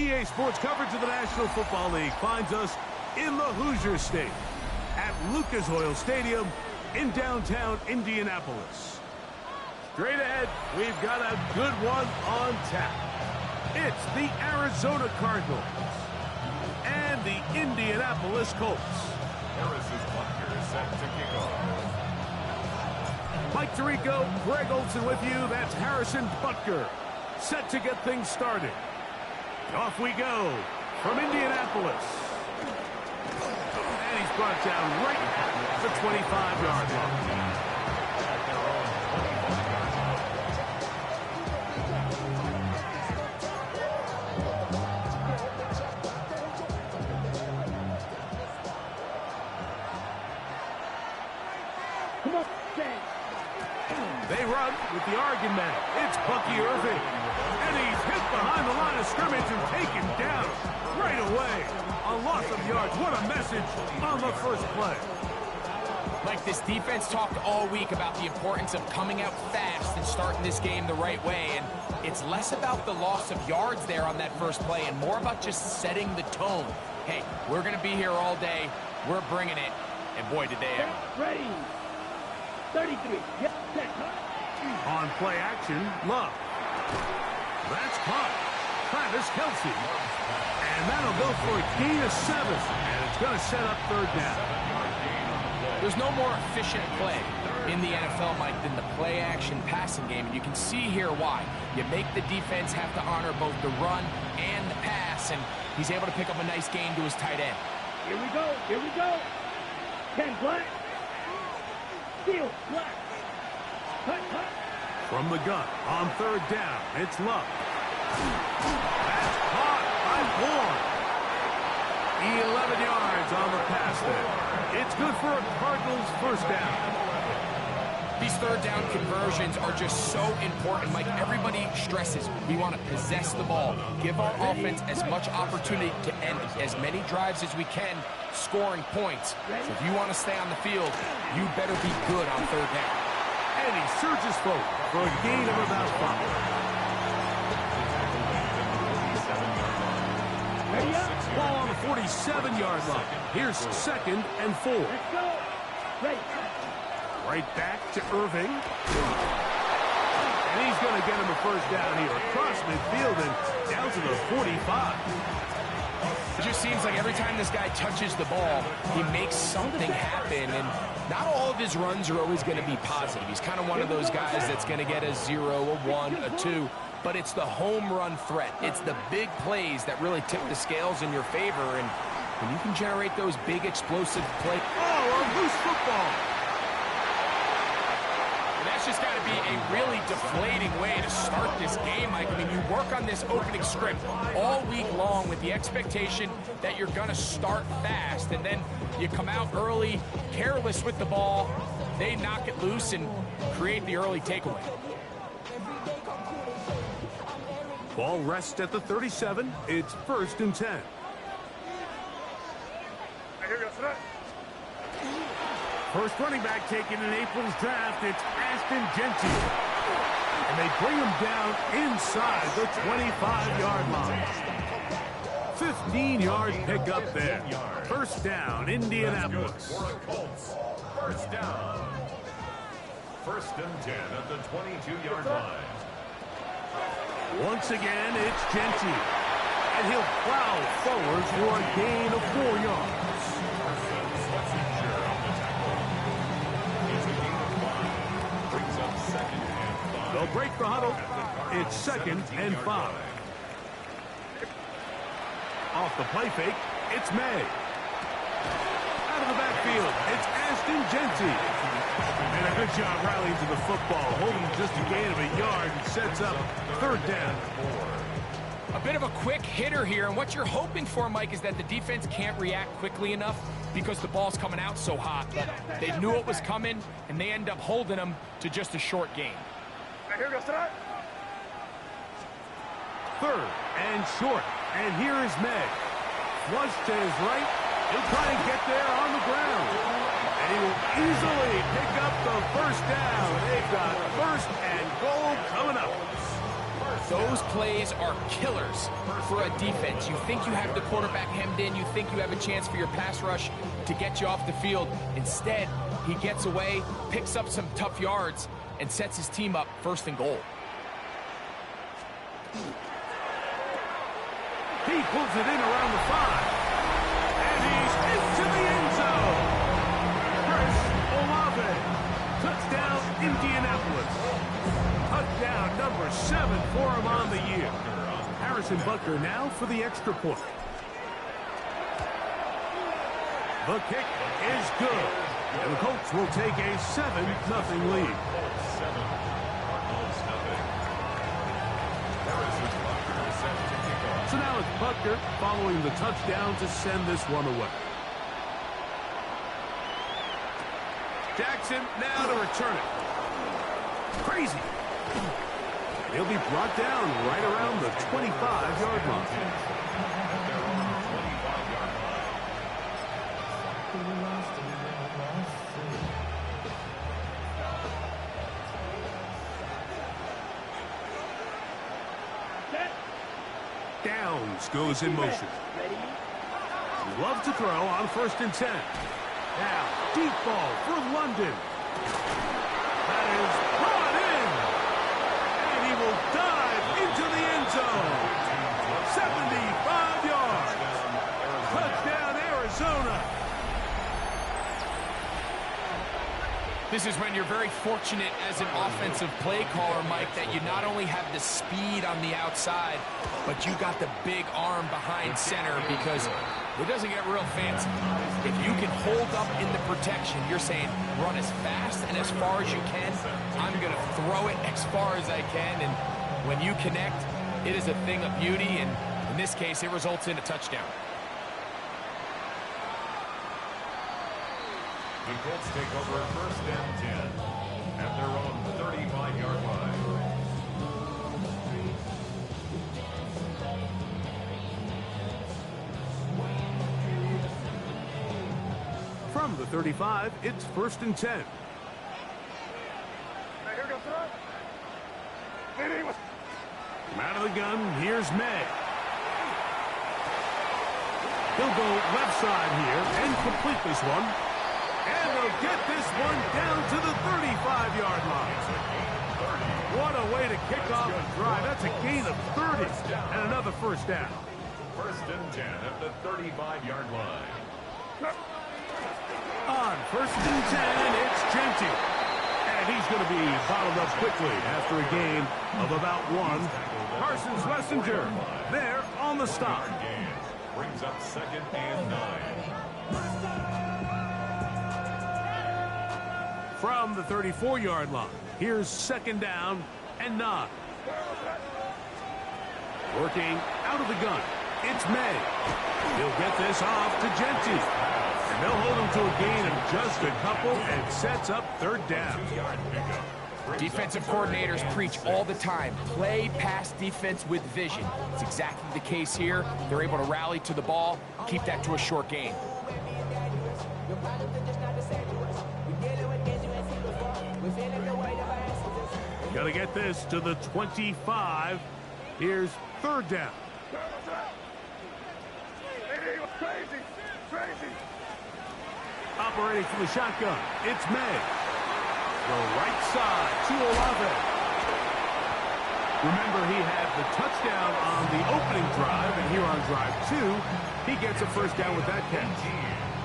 EA Sports coverage of the National Football League finds us in the Hoosier State at Lucas Oil Stadium in downtown Indianapolis. Straight ahead, we've got a good one on tap. It's the Arizona Cardinals and the Indianapolis Colts. Harris's Butker is set to kick off. Mike Tirico, Greg Olson with you. That's Harrison Butker set to get things started. Off we go from Indianapolis. And he's brought down right at the 25-yard line. They run with the Oregon man. It's Bucky Irving. And he's hit behind the line of scrimmage and taken down right away. A loss of yards. What a message on the first play. Like, this defense talked all week about the importance of coming out fast and starting this game the right way. And it's less about the loss of yards there on that first play and more about just setting the tone. Hey, we're going to be here all day. We're bringing it. And boy, did they ever. Ready. 33. Yep. On play action, Love. That's caught. Travis Kelce. And that'll go for a gain of 7. And it's going to set up third down. There's no more efficient play in the NFL, Mike, than the play action passing game. And you can see here why. You make the defense have to honor both the run and the pass. And he's able to pick up a nice gain to his tight end. Here we go. Here we go. 10 black. Field black. Hut, hut. From the gun, on third down, it's Love. That's caught by Ward. 11 yards on the pass there. It's good for a Cardinals first down. These third down conversions are just so important. Mike, everybody stresses we want to possess the ball, give our offense as much opportunity to end as many drives as we can, scoring points. So if you want to stay on the field, you better be good on third down. And he surges forward for a gain of about 5. Ball on the 47-yard line. Here's 2nd and 4. Let's go. Right. Right back to Irving. And he's going to get him a first down here across midfield and down to the 45. It just seems like every time this guy touches the ball, he makes something happen, and not all of his runs are always going to be positive. He's kind of one of those guys that's going to get a 0, a 1, a 2, but it's the home run threat. It's the big plays that really tip the scales in your favor, and when you can generate those big explosive plays. Oh, a loose football. That's just got to be a really deflating way to start this game, Mike. I mean, you work on this opening script all week long with the expectation that you're going to start fast, and then you come out early, careless with the ball. They knock it loose and create the early takeaway. Ball rests at the 37. It's 1st and 10. First running back taken in April's draft, it's Ashton Genty. And they bring him down inside the 25-yard line. 15-yard pickup there. First down, Indianapolis. First down. 1st and 10 at the 22-yard line. Once again, it's Genty. And he'll plow forward for a gain of 4 yards. They'll break the huddle. It's 2nd and 5. Off the play fake, it's May. Out of the backfield, it's Ashton Genty. And a good job rallying to the football, holding just a gain of a yard and sets up 3rd down. A bit of a quick hitter here, and what you're hoping for, Mike, is that the defense can't react quickly enough because the ball's coming out so hot. But they knew it was coming, and they end up holding them to just a short gain. Here goes tonight. 3rd and short. And here is May. Flush to his right. He'll try and get there on the ground. And he will easily pick up the first down. They've got 1st and goal coming up. Those plays are killers for a defense. You think you have the quarterback hemmed in. You think you have a chance for your pass rush to get you off the field. Instead, he gets away, picks up some tough yards, and sets his team up 1st and goal. He pulls it in around the 5. And he's into the end zone. Chris Olave. Touchdown, Indianapolis. Touchdown number 7 for him on the year. Harrison Butker now for the extra point. The kick is good. And the Colts will take a 7-0 lead. So now it's Butker following the touchdown to send this one away. Jackson now to return it. Crazy. He'll be brought down right around the 25-yard line. Downs goes in motion. Love to throw on 1st and 10. Now, deep ball for London. That is brought in. And he will dive into the end zone. 75 yards. Touchdown, Arizona. This is when you're very fortunate as an offensive play caller, Mike, that you not only have the speed on the outside, but you got the big arm behind center, because it doesn't get real fancy. If you can hold up in the protection, you're saying run as fast and as far as you can. I'm going to throw it as far as I can, and when you connect, it is a thing of beauty, and in this case, it results in a touchdown. The Colts take over 1st and 10 at their own 35-yard line. From the 35, it's 1st and 10. From out of the gun, here's May. He'll go left side here and complete this one. And they'll get this one down to the 35-yard line. What a way to kick off the drive. That's a gain of 30 and another 1st down. 1st and 10 at the 35-yard line. On 1st and 10, it's Genty. And he's going to be bottled up quickly after a gain of about 1. Carson Schlesinger there on the stop. Brings up 2nd and 9. From the 34-yard line, here's 2nd down and 9. Working out of the gun, it's May. He'll get this off to Genty. And they'll hold him to a gain of just a couple and sets up 3rd down. Defensive coordinators preach all the time, play pass defense with vision. It's exactly the case here. They're able to rally to the ball, keep that to a short gain. Got to get this to the 25. Here's 3rd down. Operating from the shotgun, it's May. The right side to Olave. Remember, he had the touchdown on the opening drive, and here on drive 2, he gets a 1st down with that catch.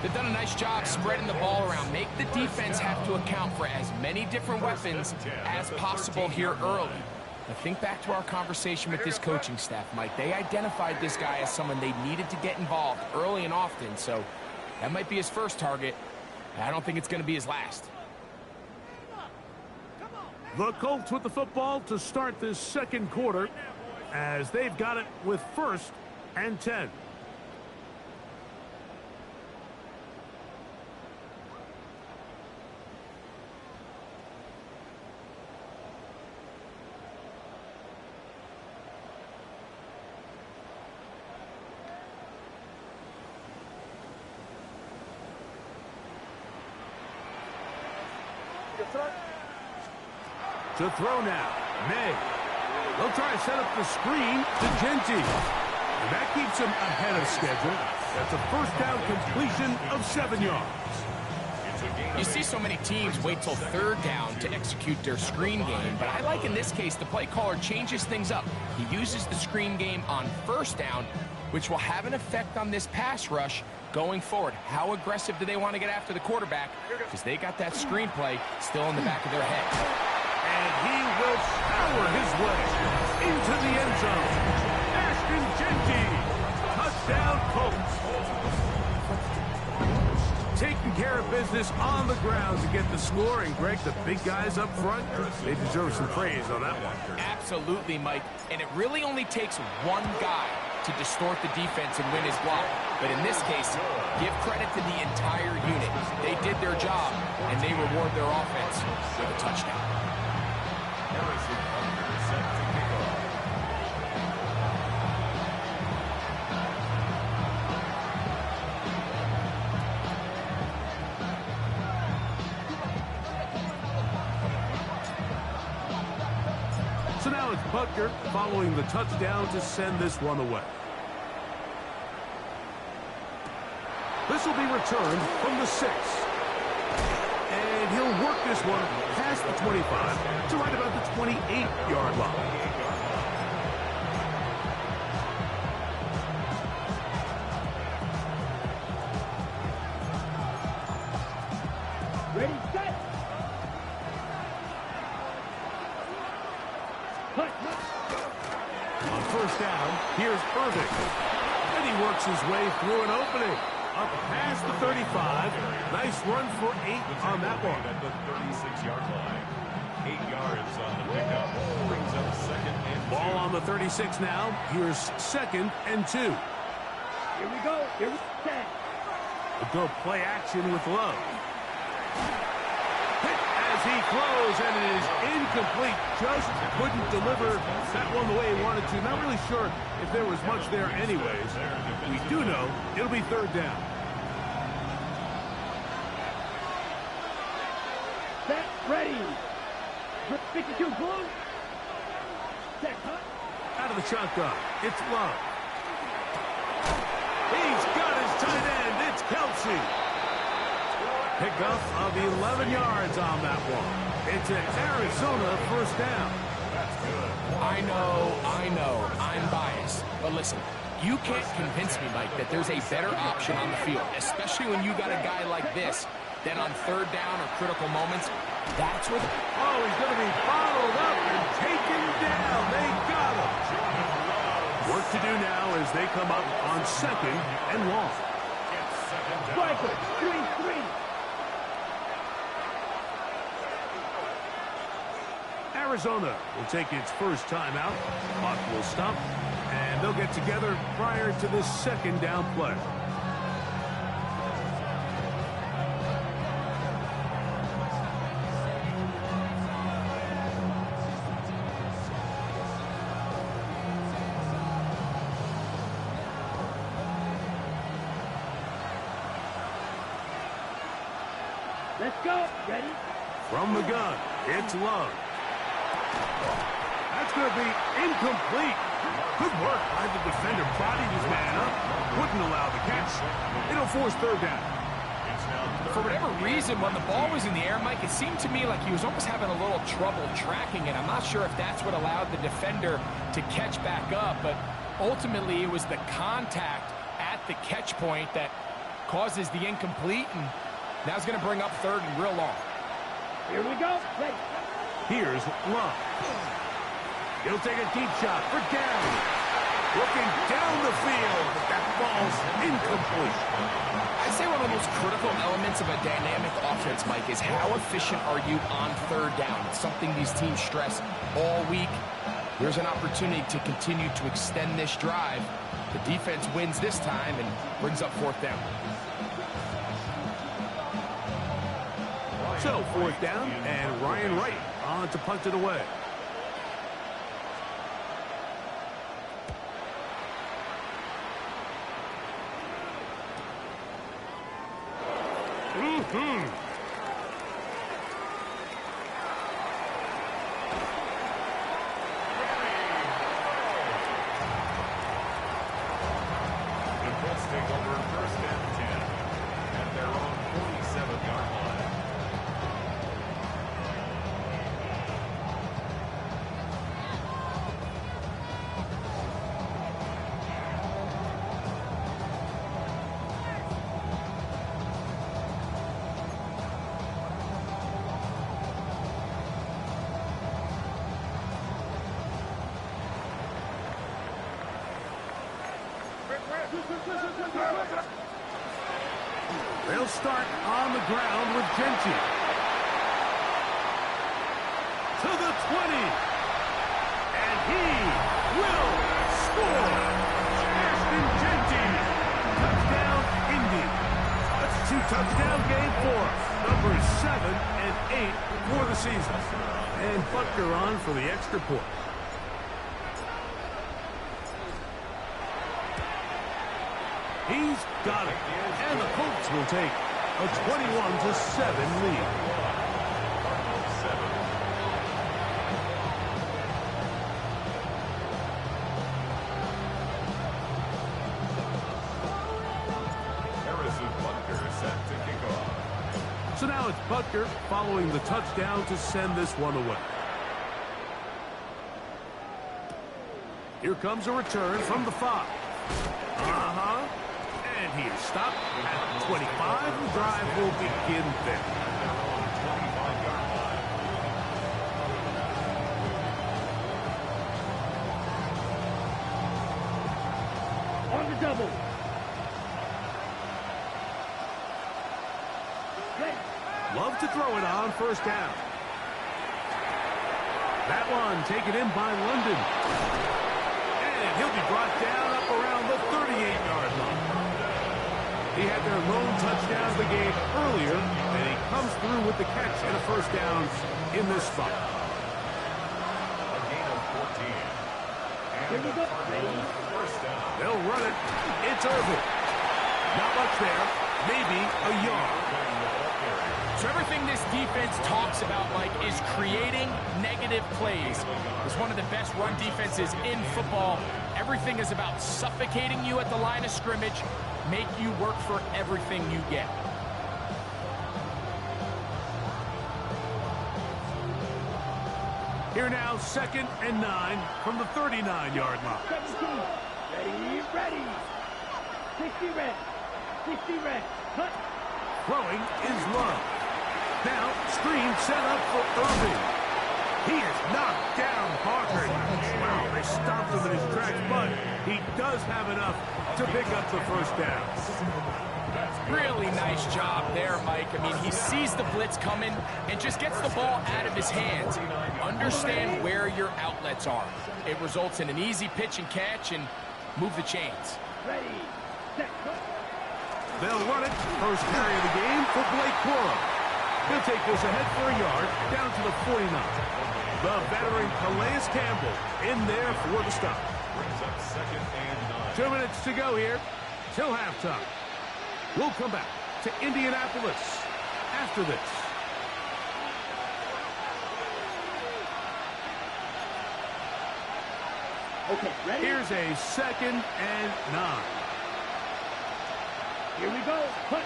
They've done a nice job spreading the ball around. Make the defense have to account for as many different weapons as possible here early. Now think back to our conversation with this coaching staff, Mike. They identified this guy as someone they needed to get involved early and often, so that might be his first target. I don't think it's going to be his last. The Colts with the football to start this 2nd quarter as they've got it with 1st and 10. To throw now, May. They'll try to set up the screen to Genty. And that keeps him ahead of schedule. That's a first down completion of 7 yards. You see so many teams wait till third down to execute their screen game, but I like in this case the play caller changes things up. He uses the screen game on first down, which will have an effect on this pass rush going forward. How aggressive do they want to get after the quarterback? Because they got that screenplay still in the back of their head. And he will power his way into the end zone. Ashton Genty, touchdown Colts. Taking care of business on the ground to get the score. And Greg, the big guys up front, they deserve some praise on that one. Absolutely, Mike. And it really only takes one guy to distort the defense and win his block. But in this case, give credit to the entire unit. They did their job, and they reward their offense with a touchdown. So now it's Butker following the touchdown to send this one away. This will be returned from the 6. And he'll work this one past the 25 to right about the 28-yard line. Ready, set. On first down, here's Irving. And he works his way through an opening. Up past the 35. Nice run for 8 on that one. At the 36-yard line. 8 yards on the pickup. Brings up second and 2. Ball on the 36 now. Here's second and 2. Here we go. Here we set. We'll go play action with Love. Hit as he throws, and it is incomplete. Just couldn't deliver that one the way he wanted to. Not really sure if there was much there anyways. We do know it'll be third down. Set. Ready. 52 blue. Set. Hut. Out of the shotgun, it's Love. He's got his tight end. It's Kelsey. Pickup of 11 yards on that one. It's an Arizona first down. I know, I'm biased. But listen, you can't convince me, Mike, that there's a better option on the field, especially when you got a guy like this, that on third down or critical moments, that's what... Oh, he's going to be followed up and taken down. They got him. Work to do now as they come up on second and long. Striker. 3-3. Arizona will take its first timeout. Clock will stop, and they'll get together prior to this second down play. Let's go. Ready. From the gun, it's Love. That's going to be incomplete. Good work by the defender. Bodied his man up. Wouldn't allow the catch. It'll force third down. For whatever reason, when the ball was in the air, Mike, it seemed to me like he was almost having a little trouble tracking it. I'm not sure if that's what allowed the defender to catch back up, but ultimately it was the contact at the catch point that causes the incomplete, and now it's going to bring up third and real long. Here we go. Ready. Here's Love. He'll take a deep shot for down. Looking down the field, but that ball's incomplete. I'd say one of the most critical elements of a dynamic offense, Mike, is how efficient are you on third down? It's something these teams stress all week. Here's an opportunity to continue to extend this drive. The defense wins this time and brings up fourth down. So, fourth down, and Ryan Wright on to punt it away. They'll start on the ground with Genty. To the 20. And he will score. Ashton Genty. Touchdown, Indy. That's a 2-touchdown game for us. Numbers 7 and 8 for the season. And Butker on for the extra point. He's got it. And the Colts will take a 21-7 lead. So now it's Butker following the touchdown to send this one away. Here comes a return from the 5. And he is stopped at the 25. The drive will begin there. On the double. Love to throw it on first down. That one taken in by London. And he'll be brought down up around the 38-yard line. He had their lone touchdown of the game earlier, and he comes through with the catch and a first down in this spot. A gain of 14. Here we go. They'll run it. It's Irving. Not much there. Maybe a yard. So everything this defense talks about, Mike, is creating negative plays. It's one of the best run defenses in football. Everything is about suffocating you at the line of scrimmage, make you work for everything you get. Here now, 2nd and 9 from the 39-yard line. 17. Ready. 60 red. 60 red. Cut. Throwing is Love. Now, screen set up for Irving. He is knocked down Parker. Wow, they stopped him in his tracks, but he does have enough to pick up the first down. Really nice job there, Mike. I mean, he sees the blitz coming and just gets the ball out of his hands. Understand where your outlets are. It results in an easy pitch and catch and move the chains. Ready. Set. They'll run it. First carry of the game for Blake Quora. He'll take this ahead for a yard, down to the 49. The veteran Calais Campbell in there for the stop. Brings up 2nd and 9. 2 minutes to go here till halftime. We'll come back to Indianapolis after this. Okay, ready? Here's a 2nd and 9. Here we go. Cut.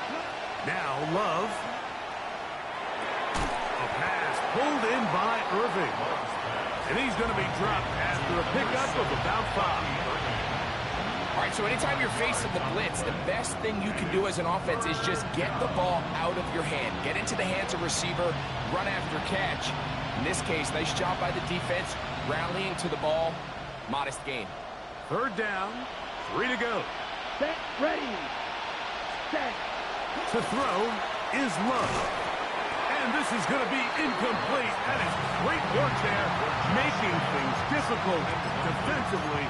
Now Love. A pass pulled in by Irving. And he's going to be dropped after a pickup of about 5. All right, so anytime you're facing the blitz, the best thing you can do as an offense is just get the ball out of your hand. Get into the hands of receiver, run after catch. In this case, nice job by the defense, rallying to the ball. Modest gain. 3rd down, 3 to go. Set. Ready. Set. To throw is Love. And this is going to be incomplete. That is great work there, making things difficult defensively.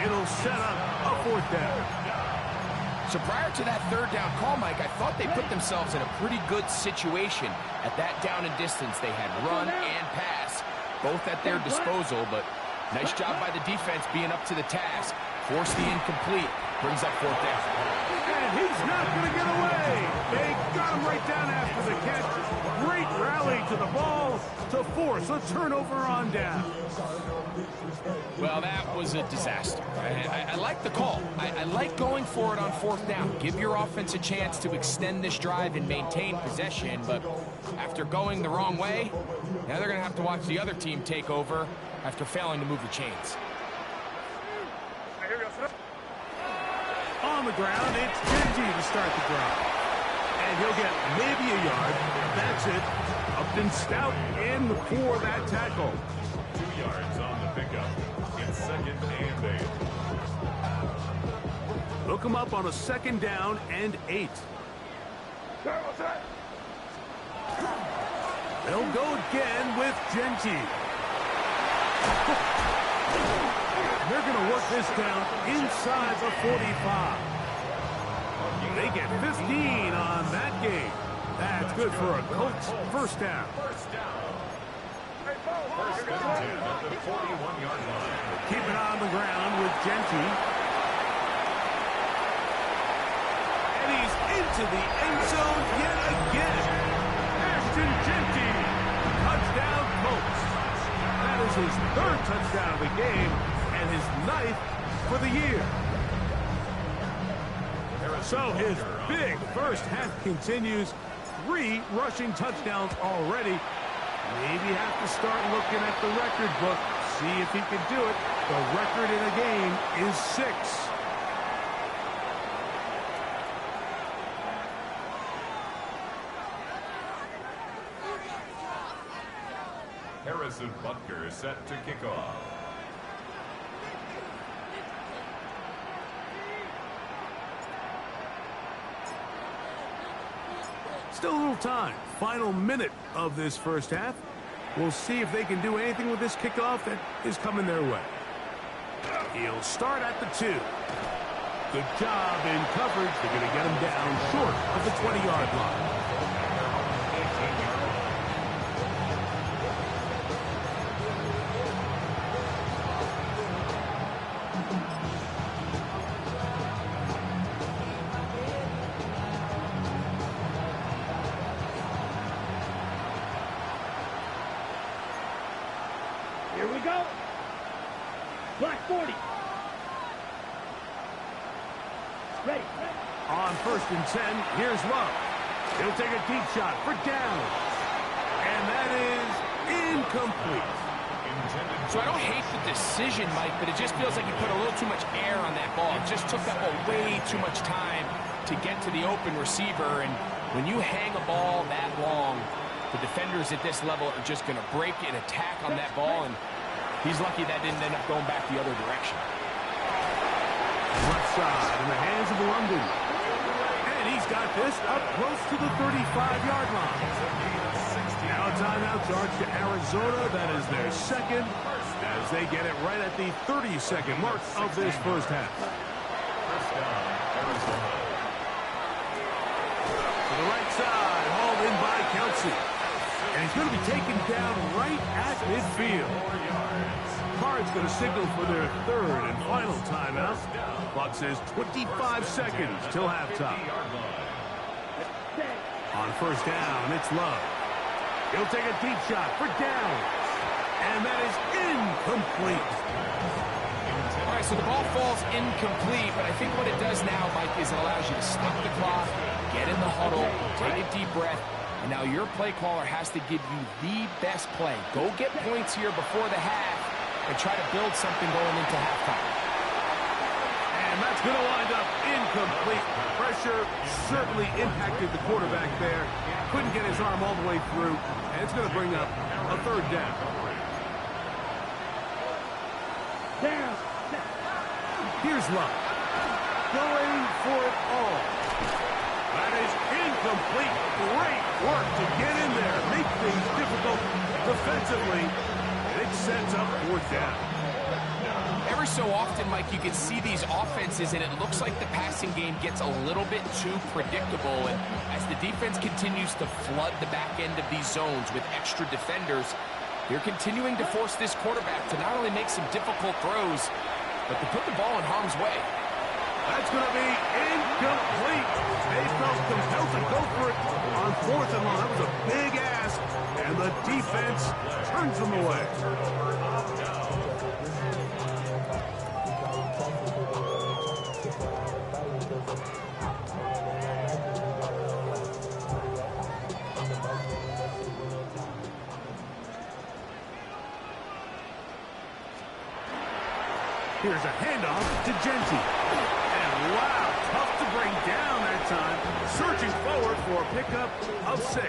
It'll set up a 4th down. So prior to that 3rd down call, Mike, I thought they put themselves in a pretty good situation. At that down and distance, they had run and pass, both at their disposal, but nice job by the defense being up to the task. Force the incomplete, brings up 4th down. And he's not going to get away. They got him right down after the catch. Great rally to the ball to force a turnover on down. Well, that was a disaster. I like the call. I like going for it on 4th down. Give your offense a chance to extend this drive and maintain possession, but after going the wrong way, now they're going to have to watch the other team take over after failing to move the chains. On the ground, it's Genty to start the drive. And he'll get maybe a yard. That's it. Upton Stout in for that tackle. 2 yards on the pickup. It's 2nd and 8. them up on a 2nd down and 8. They'll go again with Genty. They're going to work this down inside the 45. They get 15 on that game. That's good for a Colts first down. First and 10 at the 41-yard line. Keep it on the ground with Genty. And he's into the end zone yet again. Ashton Genty. Touchdown Colts. That is his 3rd touchdown of the game and his 9th for the year. So his big first half continues. 3 rushing touchdowns already. Maybe have to start looking at the record book. See if he can do it. The record in a game is 6. Harrison Butker set to kick off. Still a little time. Final minute of this first half. We'll see if they can do anything with this kickoff that is coming their way. He'll start at the 2. Good job in coverage. They're going to get him down short of the 20-yard line. Here we go. Black 40. Ready. On 1st and 10, here's Love. He'll take a deep shot for down. And that is incomplete. So I don't hate the decision, Mike, but it just feels like he put a little too much air on that ball. It just took up way too much time to get to the open receiver. And when you hang a ball that long, the defenders at this level are just going to break and attack on that ball, and he's lucky that didn't end up going back the other direction. Left side in the hands of London. And he's got this up close to the 35-yard line. Now a timeout charge to Arizona. That is their 2nd as they get it right at the 30-second mark of this first half. First down, Arizona. To the right side, hauled in by Kelsey. And he's going to be taken down right at midfield. Card's going to signal for their 3rd and final timeout. Clock says 25 seconds till halftime. On 1st down, it's Love. He'll take a deep shot for down. And that is incomplete. All right, so the ball falls incomplete, but I think what it does now, Mike, is it allows you to stop the clock, get in the huddle, take a deep breath, and now your play caller has to give you the best play. Go get points here before the half and try to build something going into halftime. And that's going to wind up incomplete. Pressure certainly impacted the quarterback there. Couldn't get his arm all the way through, and it's going to bring up a 3rd down. Down. Here's Love. Going for it all. That is incomplete. Great work to get in there. Make things difficult defensively. It sets up 4th down. Every so often, Mike, you can see these offenses, and it looks like the passing game gets a little bit too predictable. And as the defense continues to flood the back end of these zones with extra defenders, they're continuing to force this quarterback to not only make some difficult throws, but to put the ball in harm's way. That's going to be incomplete. They felt compelled to go for it on 4th and long. That was a big ask, and the defense turns them away. Here's a handoff to Genty. And wow, tough to bring down that time. Surging forward for a pickup of 6.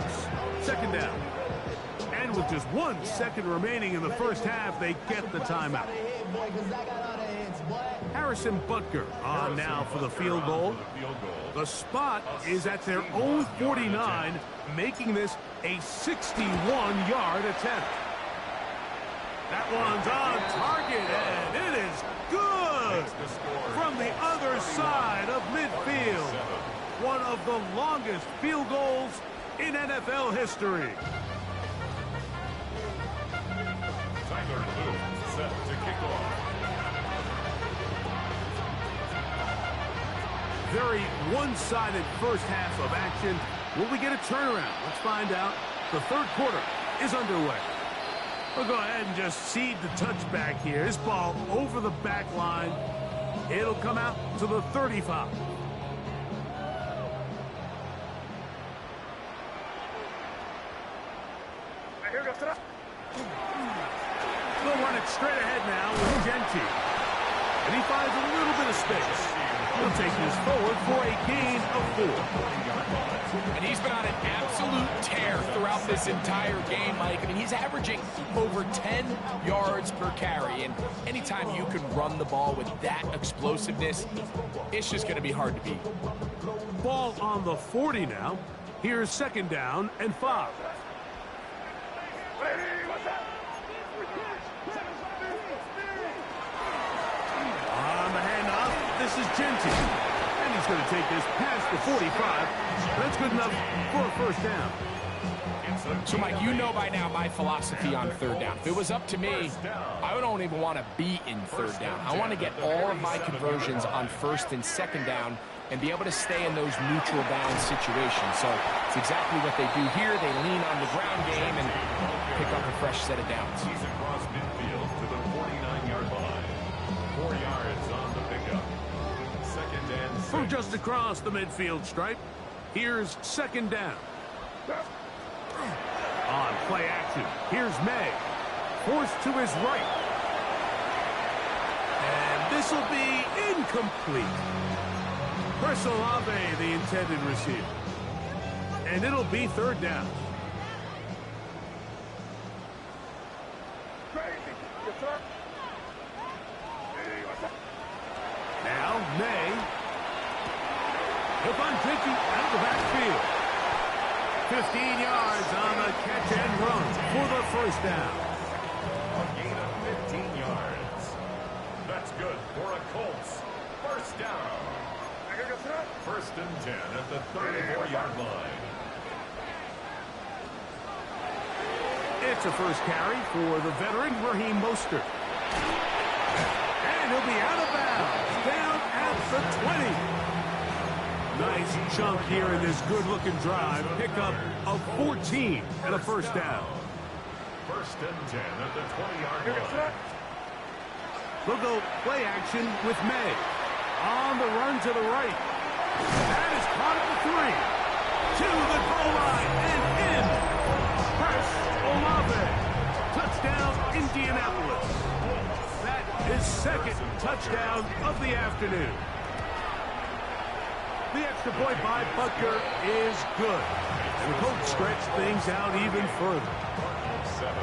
2nd down. And And with just 1 second remaining in the first half, they get the timeout. Harrison Butker on now for the field goal. The spot is at their own 49, making this a 61-yard attempt. That one's on target, and it is good from the other side of midfield. One of the longest field goals in NFL history. Tyler Luke set to kick off. Very one-sided first half of action. Will we get a turnaround? Let's find out. The third quarter is underway. We'll go ahead and just cede the touchback here. This ball over the back line. It'll come out to the 35. They'll run it straight ahead now with Genty. And he finds a little bit of space. He'll take this forward for a gain of 4. And he's been on an absolute tear throughout this entire game, Mike. I mean, he's averaging over 10 yards per carry. And anytime you can run the ball with that explosiveness, it's just going to be hard to beat. Ball on the 40 now. Here's second down and 5. On the handoff, this is Genty. And he's going to take this past the 45. That's good enough for a first down. So, Mike, you know by now my philosophy on third down. If it was up to me, I don't even want to be in third down. I want to get all of my conversions on first and second down and be able to stay in those neutral down situations. So it's exactly what they do here. They lean on the ground game and pick up a fresh set of downs. He's across midfield to the 49-yard line. 4 yards on the pickup. Second and 6. From just across the midfield stripe, here's second down. On play action, here's May. Forced to his right. And this will be incomplete. Chris Olave, the intended receiver. And it'll be third down. Now, May. He'll find Genty out of the backfield. 15 yards on the catch and run for the first down. A gain of 15 yards. That's good for a Colts. First down. First and 10 at the 34-yard line. It's a first carry for the veteran Raheem Mostert. And he'll be out of bounds, down at the 20. Nice chunk here in this good-looking drive. Pickup of 14 and a first down. First and 10 at the 20-yard line. They'll go play action with May. On the run to the right. That is caught at the 3. To the goal line and in. Chris Olave. Touchdown, Indianapolis. That is second touchdown of the afternoon. The extra point by Butker is good. And the coach stretched things out even further. 7.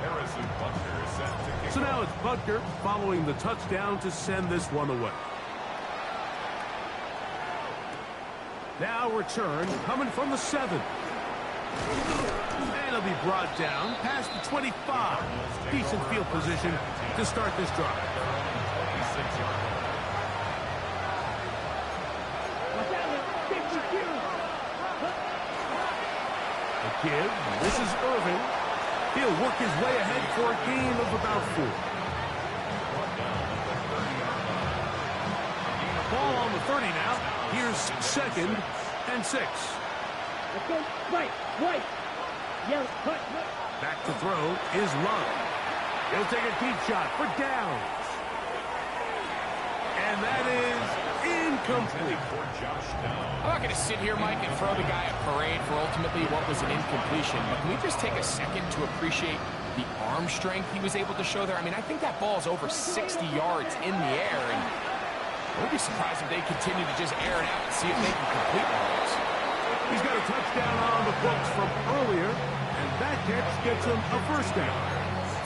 Harrison Butker is set to kick So now off. it's Butker following the touchdown to send this one away. Now return coming from the 7. And it'll be brought down past the 25. Decent field position to start this drive. 26-yard line. The kid, this is Irving. He'll work his way ahead for a gain of about 4. Ball on the 30 now. Here's second and 6. Let's go. Right. Yell. Cut. Back to throw is Love. He'll take a deep shot for downs. And that is incomplete. For Josh Down. I'm not going to sit here, Mike, and throw the guy a parade for ultimately what was an incompletion. But can we just take a second to appreciate the arm strength he was able to show there? I mean, I think that ball's over 60 yards in the air, and I would be surprised if they continue to just air it out and see if they can complete one of those. He's got a touchdown on the books from earlier, and that catch gets him a first down.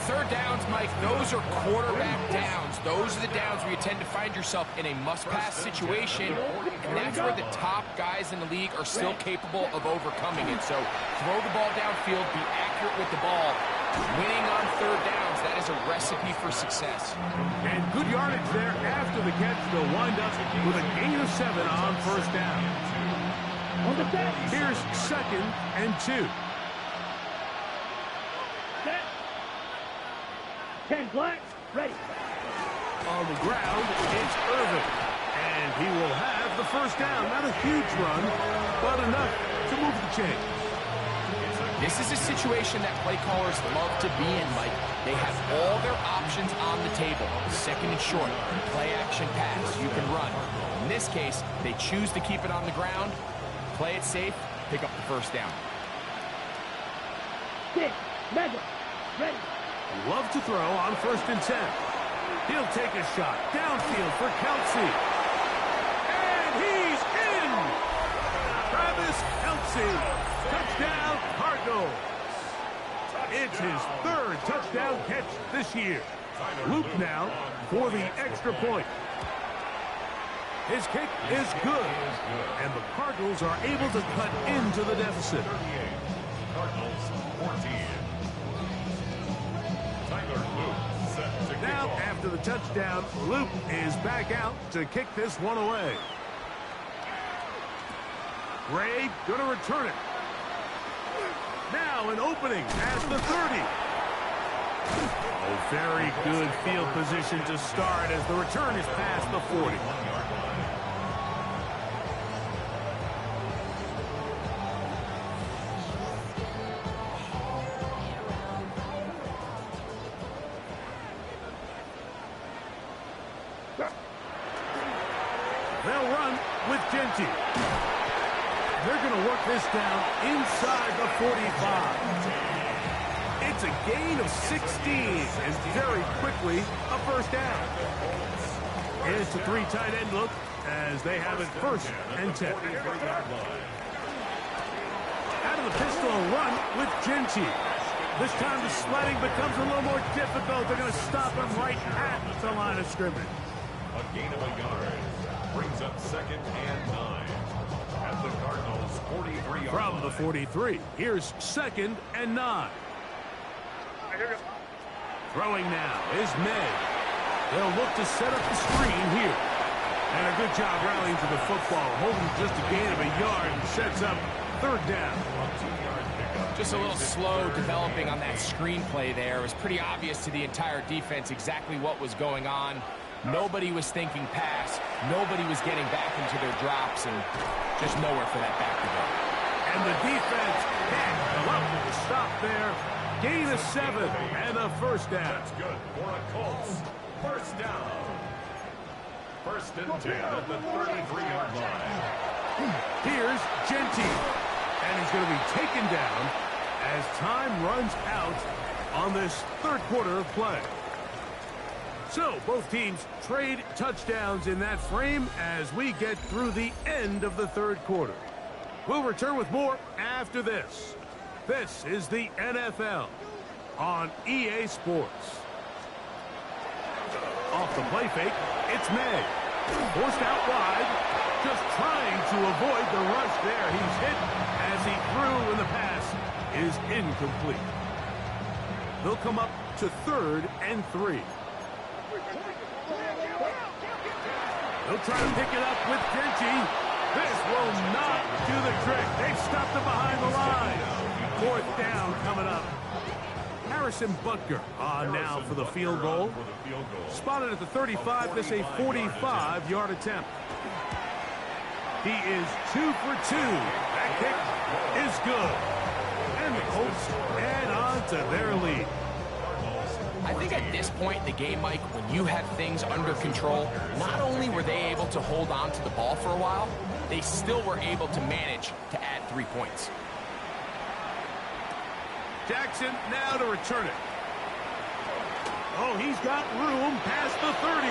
Third downs, Mike, those are quarterback downs. Those are the downs where you tend to find yourself in a must-pass situation, and that's where the top guys in the league are still capable of overcoming it. So throw the ball downfield, be accurate with the ball. Winning on third downs, that is a recipe for success. And good yardage there after the catch. They'll wind up with a gain of 7 on first down. Here's 2nd and 2. 10 black, ready. On the ground, it's Irvin. And he will have the first down. Not a huge run, but enough to move the chains. This is a situation that play callers love to be in, Mike. They have all their options on the table. 2nd and short, play action pass, you can run. In this case, they choose to keep it on the ground, play it safe, pick up the first down. 6, mega, ready. Love to throw on 1st and 10. He'll take a shot downfield for Kelsey. And he's in! Travis Kelsey. Touchdown, Cardinals. It's his 3rd touchdown catch this year. Luke now for the extra point. His kick is good. And the Cardinals are able to cut into the deficit. Cardinals 14. Now, after the touchdown, Luke is back out to kick this one away. Gray going to return it. Now an opening at the 30. Oh, very good field position to start as the return is past the 40. They'll run with Genty. They're going to work this down inside the 45. It's a gain of 16, and very quickly a first down. It's a 3 tight end look as they have it 1st and 10. Out of the pistol run with Genty. This time the sledding becomes a little more difficult. They're going to stop him right at the line of scrimmage. A gain of a yard. Brings up 2nd and 9 at the Cardinals' 43-yard From line. the 43, here's 2nd and 9. Throwing now is May. They'll look to set up the screen here. And a good job rallying to the football, holding just a gain of a yard and sets up 3rd down. Just a little slow developing on that screenplay there. It was pretty obvious to the entire defense exactly what was going on. Nobody was thinking pass. Nobody was getting back into their drops, and just nowhere for that back to go. And the defense can't love to stop there. Gain of 7 and a first down. That's good for a Colts. First down. 1st and 10 at the 33-yard line. Here's Genty. And he's going to be taken down as time runs out on this 3rd quarter of play. So, both teams trade touchdowns in that frame as we get through the end of the 3rd quarter. We'll return with more after this. This is the NFL on EA Sports. Off the play fake, it's May. Forced out wide, just trying to avoid the rush there. He's hit as he threw, and the pass is incomplete. They'll come up to 3rd and 3. They'll try to pick it up with Genty. This will not do the trick. They've stopped it behind the line. 4th down coming up. Harrison Butker on now for the field goal. Spotted at the 35. This a 45-yard attempt. He is 2 for 2. That kick is good. And the Colts add on to their lead. I think at this point in the game, Mike, when you have things under control, not only were they able to hold on to the ball for a while, they still were able to manage to add 3 points. Jackson now to return it. Oh, he's got room past the 30.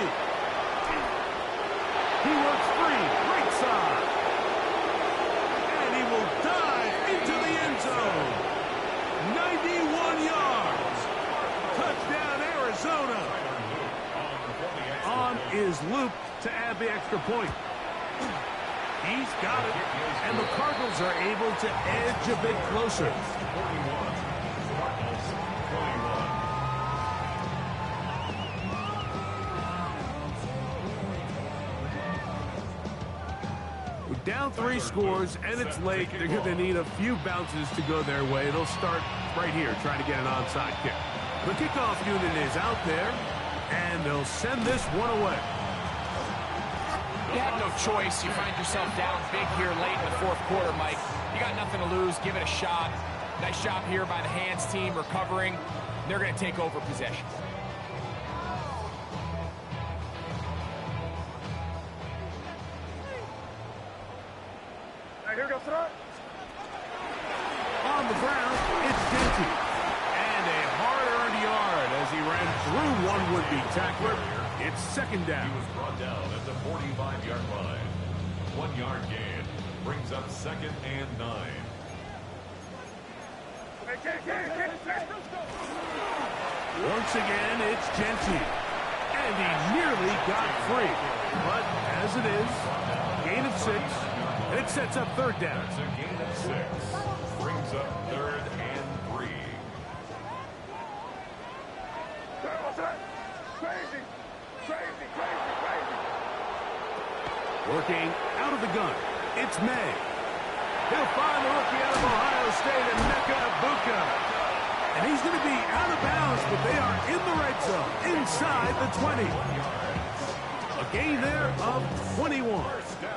He works free, right side. And he will zone. 91 yards. Touchdown, Arizona. On is Luke to add the extra point. He's got it, and the Cardinals are able to edge a bit closer. 41. Cardinals 21. We're down 3 scores, and it's late. They're going to need a few bounces to go their way. They'll start right here, trying to get an onside kick. The kickoff unit is out there, and they'll send this one away. You have no choice. You find yourself down big here late in the fourth quarter, Mike. You got nothing to lose. Give it a shot. Nice job here by the hands team recovering. They're going to take over possession. Here goes throw. On the ground, it's Denty. And a hard-earned yard as he ran through one would-be tackler. It's second down. He was brought down at the 45-yard line. 1 yard gain brings up 2nd and 9. Once again, it's Genty. And he nearly got free. But as it is, gain of 6, and it sets up third down. That's a gain of 6. Brings up 3rd and 3. Working out of the gun, it's May. He'll find the rookie out of Ohio State, and Mecca Ibuka. And he's going to be out of bounds, but they are in the red zone, inside the 20. A gain there of 21.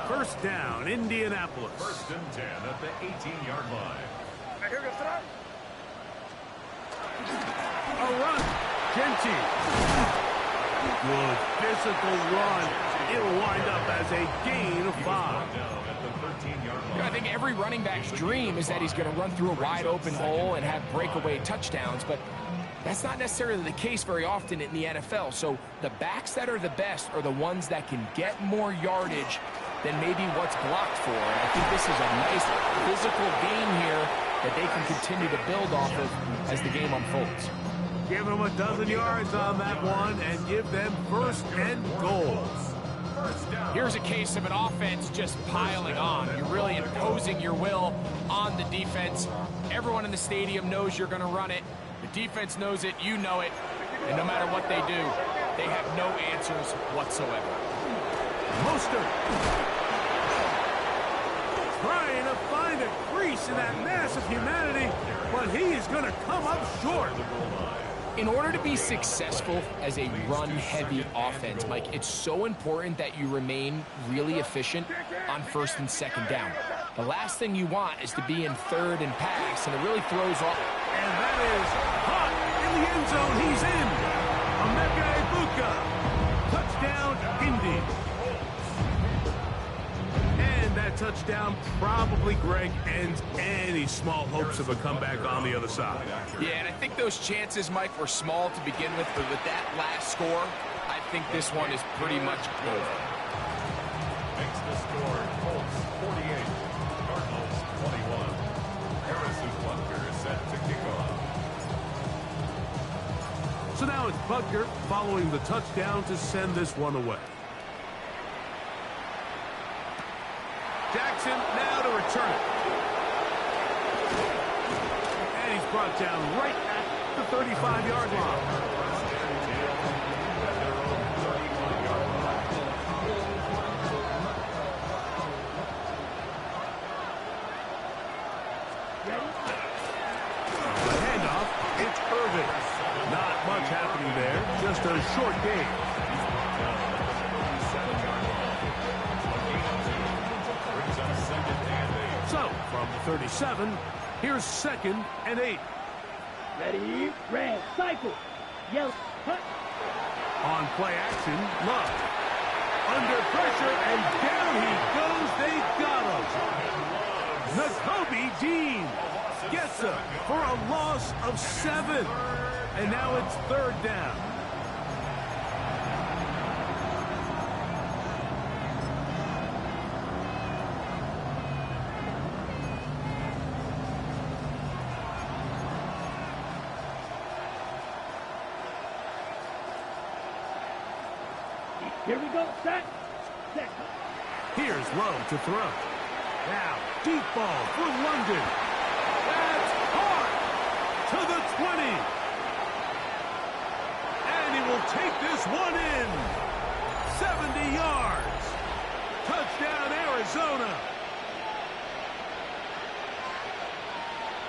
First down, Indianapolis. 1st and 10 at the 18-yard line. A run, Genty. Good physical run. It'll wind up as a gain of 5. Down at the 13-yard line. I think every running back's dream is that he's going to run through a wide open hole and have breakaway touchdowns, but that's not necessarily the case very often in the NFL. So the backs that are the best are the ones that can get more yardage than maybe what's blocked for. And I think this is a nice physical gain here that they can continue to build off of as the game unfolds. Give them a dozen yards on that one and give them 1st and goal. Here's a case of an offense just piling on. You're really imposing your will on the defense. Everyone in the stadium knows you're going to run it. The defense knows it, you know it. And no matter what they do, they have no answers whatsoever. Mostert trying to find a crease in that mass of humanity, but he is going to come up short. In order to be successful as a run-heavy offense, Mike, it's so important that you remain really efficient on 1st and 2nd down. The last thing you want is to be in 3rd and pass, and it really throws off. And that is hot in the end zone. He's in. Emeka Ibuka. Touchdown, Indy. And that touchdown probably, Greg, ends any small hopes of a comeback on the other side. Yeah, and I think those chances, Mike, were small to begin with, but with that last score, I think this one is pretty much over. Makes the score Colts 48, Cardinals 21. Harrison Butker is set to kick off. So now it's Butker following the touchdown to send this one away. Jackson now to return it. And he's brought down right at the 35-yard line. The handoff, it's Irvin. Not much happening there, just a short game. So, from the 37, here's 2nd and 8. Ready, red, cycle, yellow, cut. On play action, Love. Under pressure, and down he goes. They got him. Nakobe Dean gets him for a loss of 7. And now it's 3rd down. Here we go. Set. Here's Lowe to throw. Now, deep ball for London. That's hard to the 20. And he will take this one in. 70 yards. Touchdown, Arizona.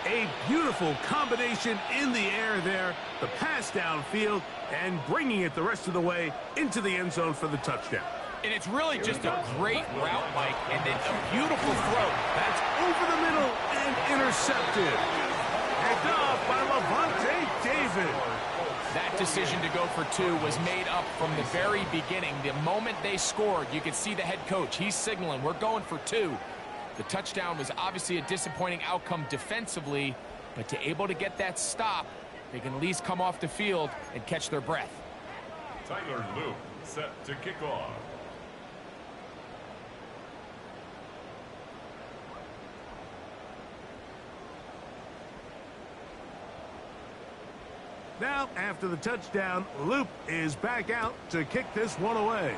A beautiful combination in the air there. The pass downfield and bringing it the rest of the way into the end zone for the touchdown. And it's really just a great route, Mike, and then a beautiful throw. That's over the middle and intercepted. Picked off by Levante David. That decision to go for 2 was made up from the very beginning. The moment they scored, you could see the head coach. He's signaling, we're going for 2. The touchdown was obviously a disappointing outcome defensively, but to able to get that stop, they can at least come off the field and catch their breath. Tyler Luke set to kick off. Now, after the touchdown, Loop is back out to kick this one away.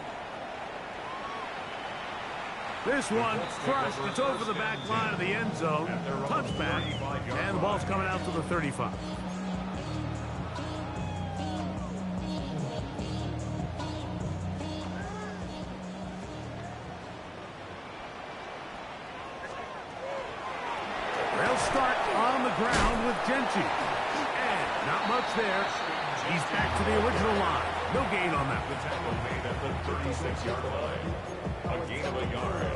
This one crushed. It's over the back line of the end zone. Touchback. And the ball's coming out to the 35. They'll start on the ground with Genty. And not much there. He's back to the original line. No gain on that. The tackle made at the 36-yard line. A gain of a yard.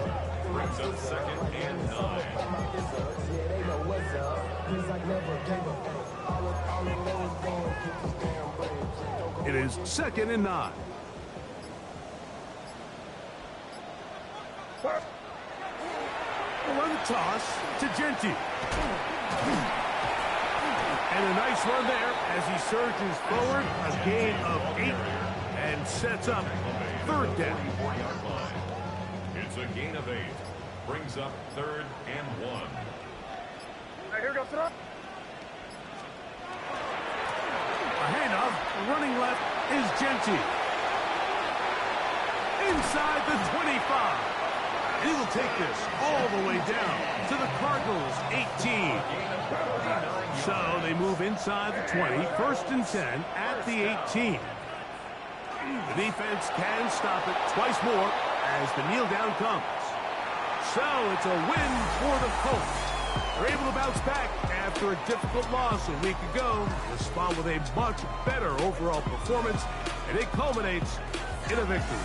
Brings up 2nd and 9. It is 2nd and 9. We'll run the toss to Genty. And a nice run there as he surges forward. A gain of 8 and sets up 3rd down. It's a gain of 8. Brings up 3rd and 1. Here goes it up. A handoff. Running left is Genty. Inside the 25. And he will take this all the way down to the Cardinals' 18. So they move inside the 20, 1st and 10 at the 18. The defense can stop it twice more as the kneel down comes. So it's a win for the Colts. They're able to bounce back after a difficult loss a week ago. Respond with a much better overall performance, and it culminates in a victory.